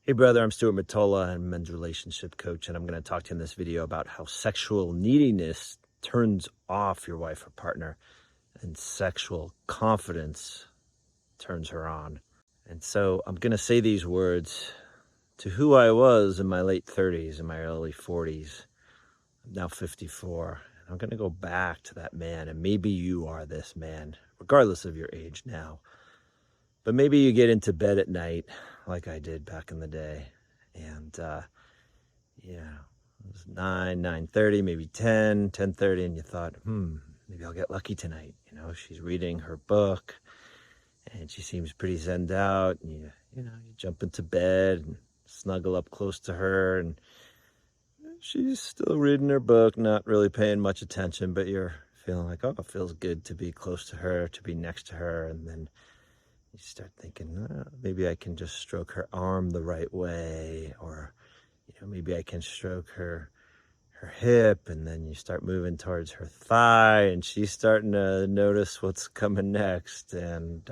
Hey brother, I'm Stuart Matola. I'm a men's relationship coach, and I'm going to talk to you in this video about how sexual neediness turns off your wife or partner and sexual confidence turns her on. And so I'm going to say these words to who I was in my late 30s and my early 40s. I'm now 54. I'm going to go back to that man, and maybe you are this man, regardless of your age now. But maybe you get into bed at night like I did back in the day. And yeah, it was 9:30, maybe 10:30, and you thought, maybe I'll get lucky tonight. You know, she's reading her book and she seems pretty zenned out. And you jump into bed and snuggle up close to her, and she's still reading her book, not really paying much attention, but you're feeling like, oh, it feels good to be close to her, to be next to her. And then you start thinking, maybe I can just stroke her arm the right way, or maybe I can stroke her hip, and then you start moving towards her thigh, and she's starting to notice what's coming next, and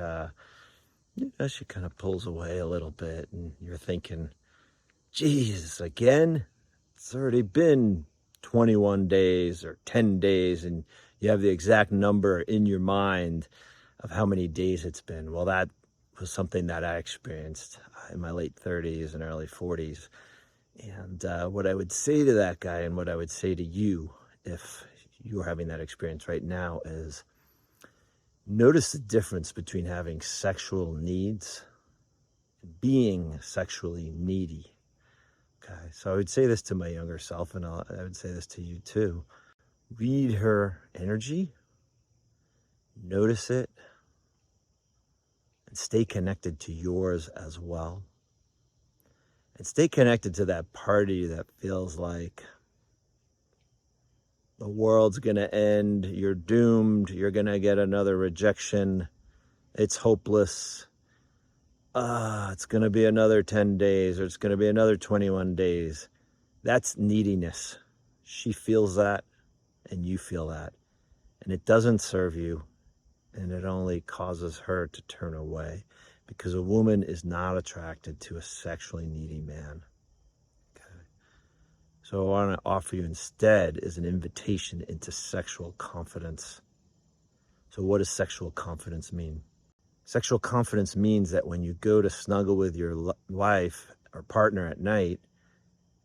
she kind of pulls away a little bit, and you're thinking, geez, again? It's already been 21 days or 10 days, and you have the exact number in your mind of how many days it's been. Well, that was something that I experienced in my late 30s and early 40s. And what I would say to that guy, and what I would say to you if you're having that experience right now, is notice the difference between having sexual needs and being sexually needy. Okay, so I would say this to my younger self, and I would say this to you too. Read her energy, notice it, and stay connected to yours as well. And stay connected to that party that feels like the world's going to end, you're doomed, you're going to get another rejection, it's hopeless, it's going to be another 10 days, or it's going to be another 21 days. That's neediness. She feels that, and you feel that. And it doesn't serve you, and it only causes her to turn away, because a woman is not attracted to a sexually needy man. Okay. So what I want to offer you instead is an invitation into sexual confidence. So what does sexual confidence mean? Sexual confidence means that when you go to snuggle with your wife or partner at night,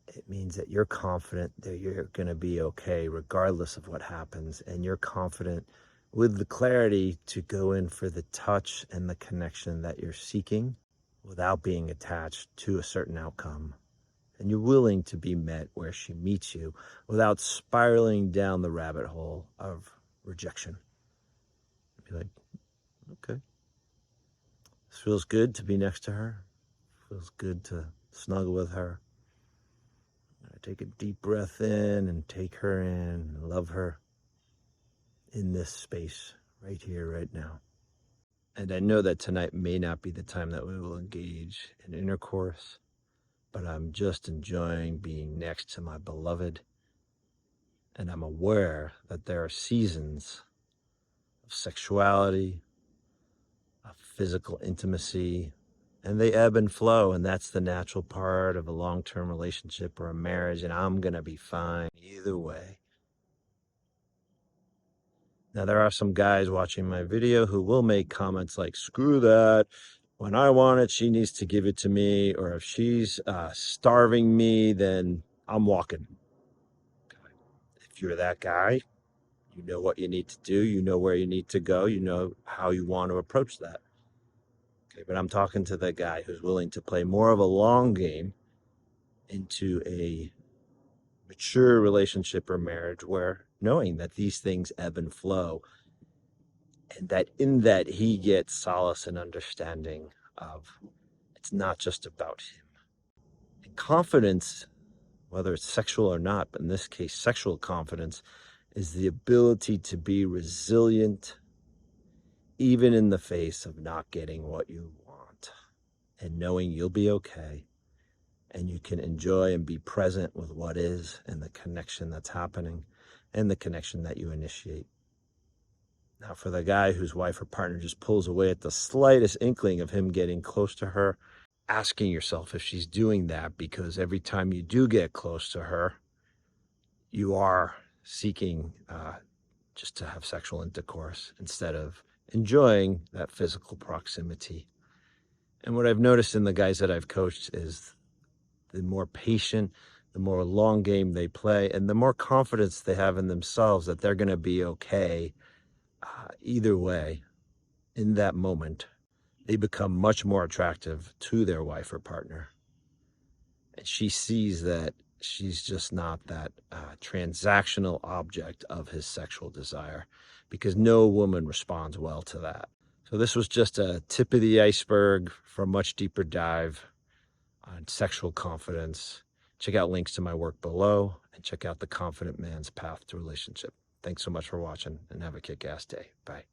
it means that you're confident that you're going to be okay regardless of what happens, and you're confident with the clarity to go in for the touch and the connection that you're seeking without being attached to a certain outcome. And you're willing to be met where she meets you without spiraling down the rabbit hole of rejection. Be like, okay, this feels good to be next to her. Feels good to snuggle with her. I take a deep breath in and take her in and love her in this space right here, right now. And I know that tonight may not be the time that we will engage in intercourse, but I'm just enjoying being next to my beloved. And I'm aware that there are seasons of sexuality, of physical intimacy, and they ebb and flow. And that's the natural part of a long-term relationship or a marriage. And I'm going to be fine either way. Now, there are some guys watching my video who will make comments like, screw that. When I want it, she needs to give it to me. Or if she's starving me, then I'm walking. If you're that guy, you know what you need to do. You know where you need to go. You know how you want to approach that. Okay, but I'm talking to the guy who's willing to play more of a long game into a mature relationship or marriage, where knowing that these things ebb and flow, and that in that he gets solace and understanding of it's not just about him. And confidence, whether it's sexual or not, but in this case, sexual confidence, is the ability to be resilient even in the face of not getting what you want, and knowing you'll be okay, and you can enjoy and be present with what is and the connection that's happening and the connection that you initiate. Now, for the guy whose wife or partner just pulls away at the slightest inkling of him getting close to her, asking yourself if she's doing that, because every time you do get close to her, you are seeking just to have sexual intercourse instead of enjoying that physical proximity. And what I've noticed in the guys that I've coached is the more patient, the more long game they play, and the more confidence they have in themselves that they're going to be okay either way in that moment, they become much more attractive to their wife or partner. And she sees that she's just not that transactional object of his sexual desire, because no woman responds well to that. So this was just a tip of the iceberg for a much deeper dive on sexual confidence. Check out links to my work below, and check out The Confident Man's Path to Relationship. Thanks so much for watching, and have a kick-ass day. Bye.